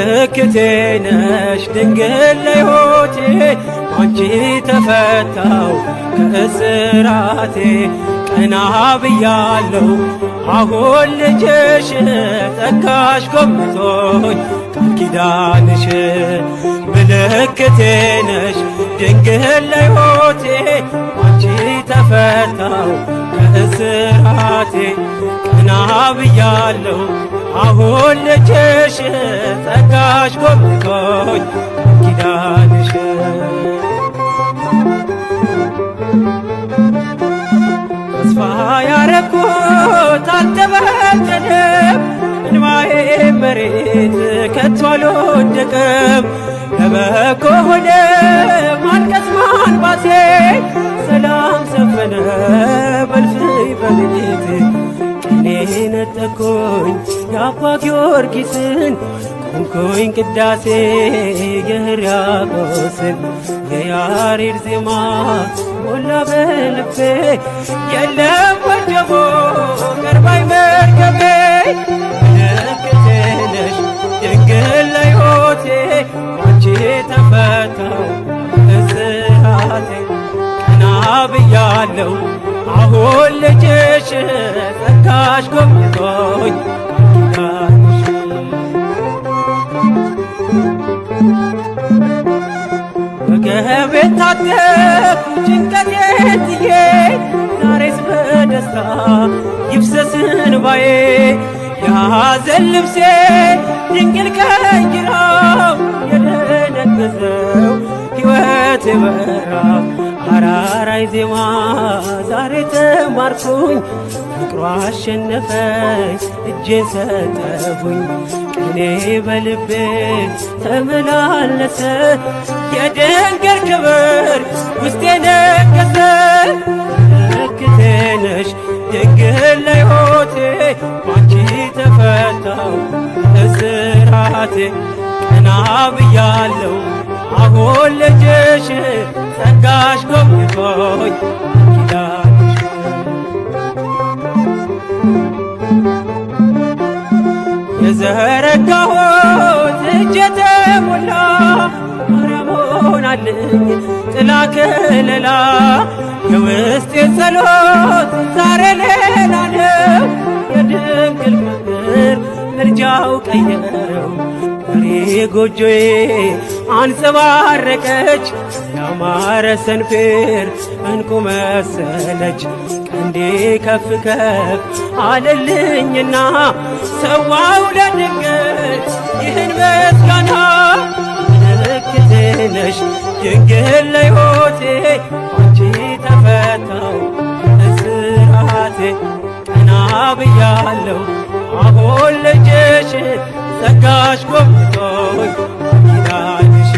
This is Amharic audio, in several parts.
ምልክቴ ነሽ ድንግል ለሕይወቴ አንቺ ተፈታው ከእስራቴ ቀና ብያለሁ አሁን ልጅሽ ጸጋሽ ጎብኝቶኝ ቃል ኪዳንሽ ምልክቴ ነሽ ድንግል ለሕይወቴ አንቺ ተፈታው ከእስራቴ ቀና ብያለሁ አሁን ልጅሽ ጸጋሽ ጎብኝቶኝ ኪዳንሽ ተስፋ ያረኩት አልተበተንም እንባዬ መሬት ከቶ አልወደቀም ለበጎ ሆነ ማልቀስ ማንባቴ ሰላም ሰፈነ በልፍኝ በቤቴ ቅኔ ነጠቆኝ የአባ ጊዮርጊስን ቆምኩኝ ቅዳሴ የሕርያቆስን የያሬድ ዜማ ሞላ በልቤ የለም ወጀቦ ቀርባኝ መርከቤ ምልክቴ ነሽ ድንግል ለሕይወቴ አንቺ ተፈታው እስራቴ ቀና ብያለሁ አሁን ልጅሽ ጸጋሽ ጎብኝቶኝ ኪዳንሽ ወገቤን ታጠቅኩ ጭንቀቴን ጥዬ ዛሬስ በደስታ ይፍሰስ እንባዬ የሐዘን ልብሴ ድንግል ቀይራው የደነገዘው ሕይወት በራ አራራይ ዜማ ዛሬ ተማርኩኝ ፍቅሯ አሸነፈኝ እጄን ሰጠሁኝ ቅኔ በልቤ ተመላለሰ የድንግል ክብር ውስጤ ነገሰ ምልክቴ ነሽ ድንግል ለሕይወቴ አንቺ ተፈታው እስራቴ ቀና ብያለሁ አሁን ልጅሽ ጸጋሽ ጎብኝቶኝ ኪዳንሽ የዘረጋሁት እጄ ተሞላ ማርያም ሆናልኝ ጥላ ከለላ የውስጤ ጸሎት ዛሬ ሌላ ነው የድንግል ፍቅር ምልጃው ቀየረው በሬ ጎጆዬ አንጸባረቀች ያማረ ሰንፔር እንቁ መሰለች ቀንዴ ከፍ ከፍ አለልኝና ሰዋው ለድንግል ይህን ምስጋና ምልክቴ ነሽ ድንግል ለሕይወቴ አንቺ ተፈታው እስራቴ ቀና ብያለሁ አሁን ልጅሽ ጸጋሽ ጎብኝቶኝ ኪዳንሽ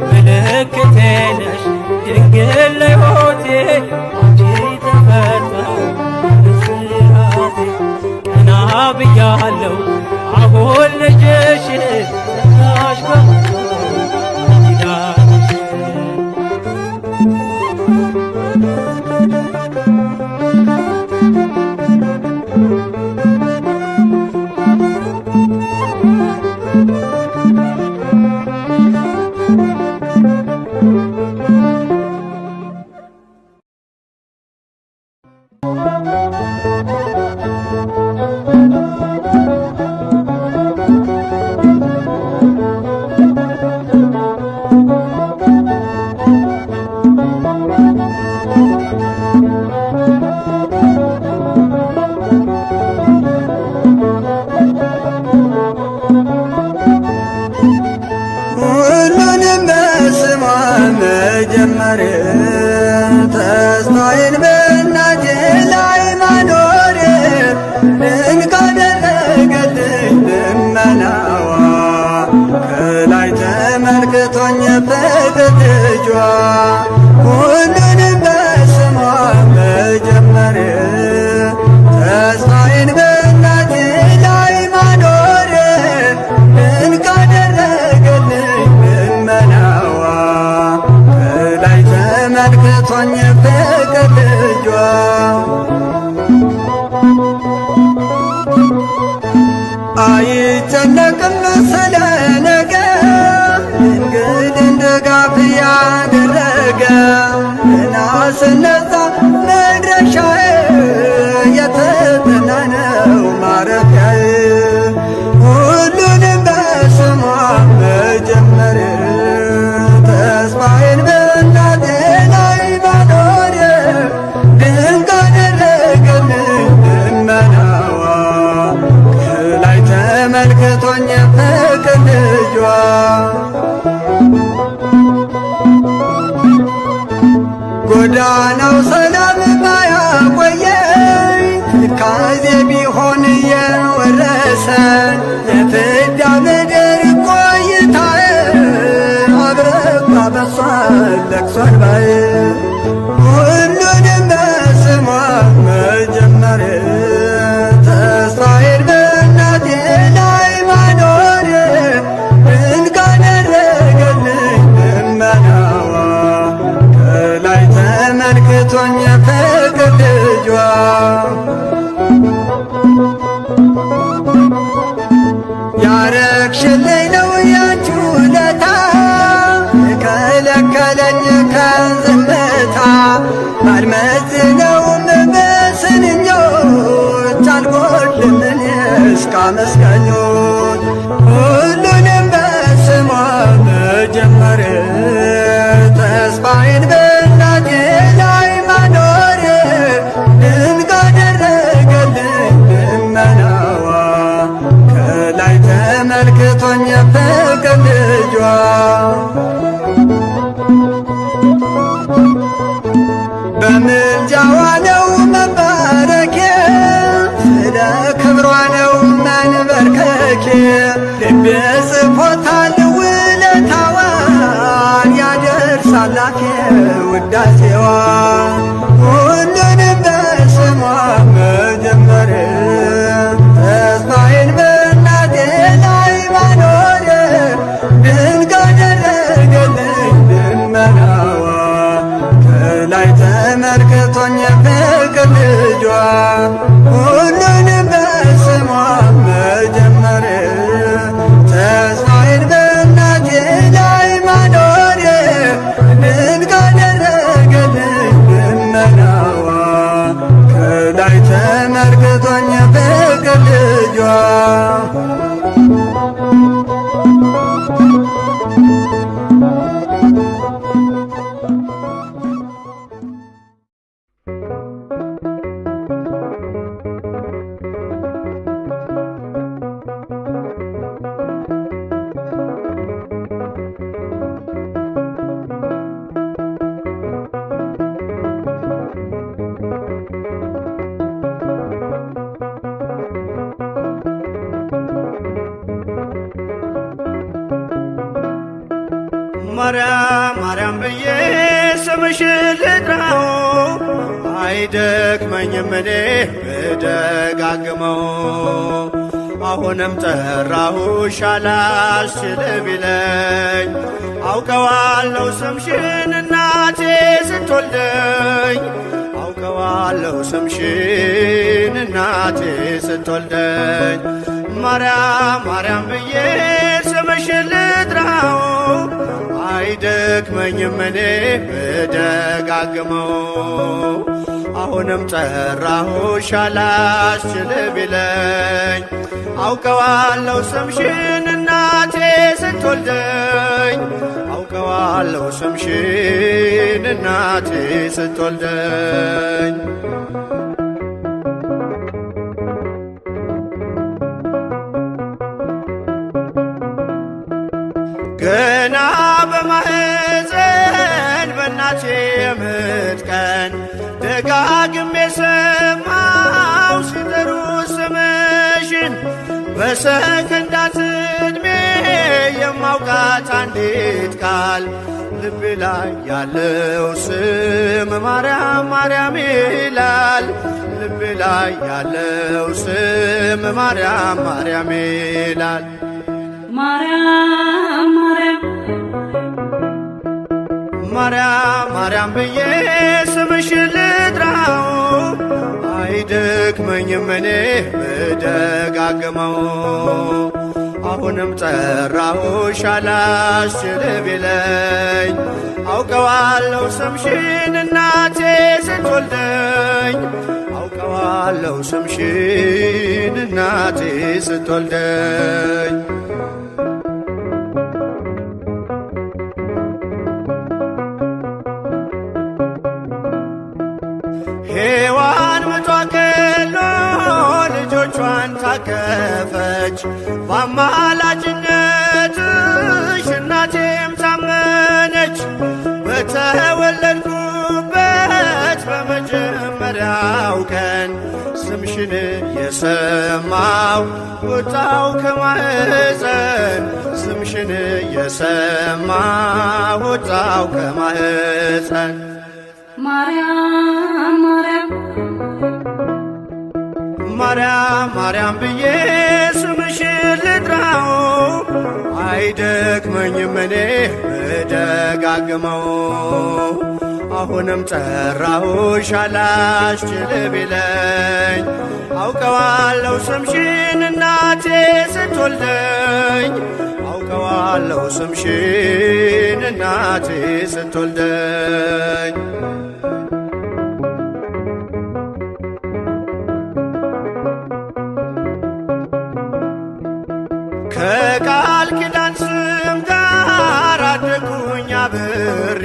ምልክቴ ነሽ ድንግል ለሕይወቴ አንቺ ተፈታው እስራቴ ቀና ብያለሁ አሁን ልጅሽ ጸጋሽ ጎብኝቶኝ ኪዳንሽ መጀመር ተስፋዬን በእናቴ ላይ ማኖር ድንቅ አደረገልኝ ልመናዋ ከላይ ተመልክቶኝ ፍቅር ልጇ ሁሉንም በስሟ መጀመር ተስፋዬን በእናቴ ላይ ማኖር ድንቅ አደረገልኝ ልመናዋ ከላይ ተመልክቶኝ ፍቅር ልጇ አይጨነቅም ስለ ነገ ድንግልን ድጋፍ ያደረገ ገና ስነሳ መድረሻዬ የተጠና ነው ማረፊያዬ ሁሉንም በስሟ መጀመር ተስፋዬን በእናቴ ላይ ማኖር ድንቅ አደረገልኝ ልመናዋ ከላይ ተመልክቶኝ ፍቅር ልጇ ጎዳናው ሰላም ባያቆየኝ ትካዜ ቢሆን የወረሰን የፍዳ ምድር ቆይታዬ አበባ በሷ ለቅሶን ባይ ሁሉንም በስሟ መጀመር ተስፋዬን በእናቴ ላይ ማኖር ድንቅ አደረገልኝ ልመናዋ ከላይ ተመልክቶኝ የፍቅር ልጇ ያረግሽልኝ ነው ያንቺ ውለታ የከለከለኝ ከዝምታ ባልመዝነውም በስንኞች አልጎድልም እኔ እስካመስጋኞች ሁሉንም በስሟ መጀመር ተስፋዬን በእናቴ ላይ ማኖር ድንቅ አደረገልኝ ልመናዋ ከላይ ተመልክቶኝ የፍቅር ልጇ በምልጃዋ ነው መባረኬ ስለ ክብሯ ነው መንበርከኬ ልቤ ጽፎታል ውለታዋን ያደርሳል አፌ ውዳሴዋን ሁሉንም በስሟ መጀመር ተስፋዬን በእናቴ ላይ ማኖር ድንቅ አደረገልኝ ልመናዋ ከላይ ተመልክቶኝ የፍቅር ልጇ ሁሉንም በስሟ መጀመር ተስፋዬን በእናቴ ላይ ማኖር ድንቅ አደረገልኝ ልመናዋ ከላይ ተመልክቶኝ የፍቅር ልጇ ማርያም ማርያም ብዬ ስምሽን ልጥራው አይደክመኝም እኔ ብደጋግመው አሁንም ጠራሁሽ አላስችል ቢለኝ አውቀዋለሁ ስምሽን እናቴ ስትወልደኝ አውቀዋለሁ ስምሽን እናቴ ስትወልደኝ ማርያም ማርያም ብዬ ስምሽን ልጥራው አይደክመኝም እኔ ብደጋግመው አሁንም ጠራሁሽ አላስችል ቢለኝ አውቀዋለሁ ስምሽን እናቴ ስትወልደኝ አውቀዋለሁ ስምሽን እናቴ ስትወልደኝ ገና በማህፀን በእናቴ የምጥ ቀን ደጋግሜ ሰማው ሲጠሩ ስምሽን በሰከንዳት ዕድሜ የማውቃት አንዲት ቃል ልቤ ላይ ያለው ስም ማርያም ማርያም ይላል። ልቤ ላይ ያለው ስም ማርያም ማርያም ይላል። ማርያም ማርያም ማርያም ማርያም ብዬ ስምሽን ልጥራው አይደክመኝም እኔ ብደጋግመው አሁንም ጠራሁሽ አላስችል ቢለኝ አውቀዋለሁ ስምሽን እናቴ ስትወልደኝ አውቀዋለሁ ስምሽን እናቴ ስትወልደኝ ሔዋን ምጧ ቀሎ ልጆቿን ታቀፈች በአማላጅነትሽ እናቴም ታመነች በተወለድኩበት በመጀመሪያው ቀን ስምሽን የሰማው ወጣው ከማህፀን ስምሽን የሰማው ወጣው ከማህፀን ማርያም ማርያም ማርያም ብዬ ስምሽን ልጥራው አይደክመኝም እኔ ብደጋግመው አሁንም ጠራሁሽ አላስችል ቢለኝ አውቀዋለሁ ስምሽን እናቴ ስትወልደኝ አውቀዋለሁ ስምሽን እናቴ ስትወልደኝ ከቃል ኪዳን ስም ጋር አደግኩኝ አብሬ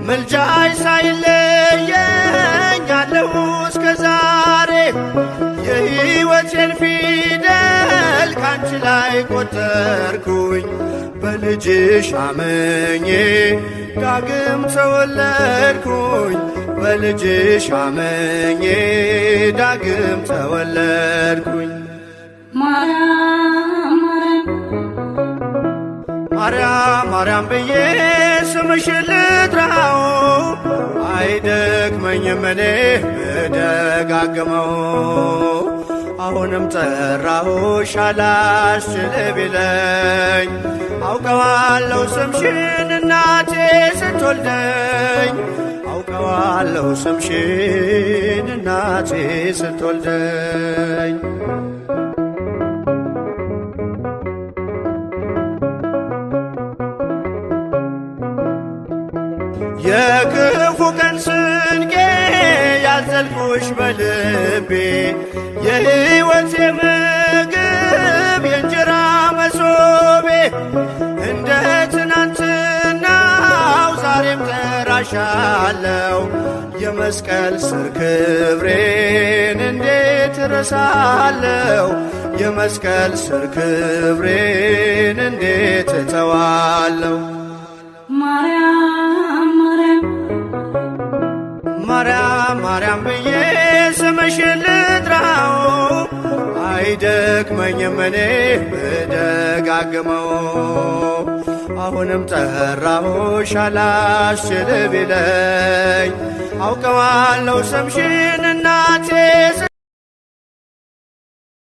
ምልጃሽ ሳይለየኝ አለሁ እስከ ዛሬ የሕይወቴን ፊደል ካንቺ ላይ ቆጠርኩኝ በልጅሽ አመኜ ዳግም ተወለድኩኝ በልጅሽ አመኜ ዳግም ተወለድኩኝ ማርያም ማርያም ብዬ ስምሽን ልጥራው አይደክመኝም እኔ ብደጋግመው አሁንም ጠራሁሽ አላስችል ቢለኝ አውቀዋለሁ ስምሽን እናቴ ስትወልደኝ አውቀዋለሁ ስምሽን እናቴ ስትወልደኝ የክፉ ቀን ስንቄ ያዘልኩሽ በልቤ የሕይወቴ ምግብ የእንጀራ መሶቤ እንደ ትናንትናው ዛሬም ጠራሻለው የመስቀል ስር ክብሬን እንዴት እረሳለው የመስቀል ስር ክብሬን እንዴት እተዋለው ማርያም ማርያም ብዬ ስምሽን ልጥራው አይደክመኝም እኔ ብደጋግመው አሁንም ጠራሁሽ አላስችል ቢለኝ አውቀዋለሁ ስምሽን እናቴ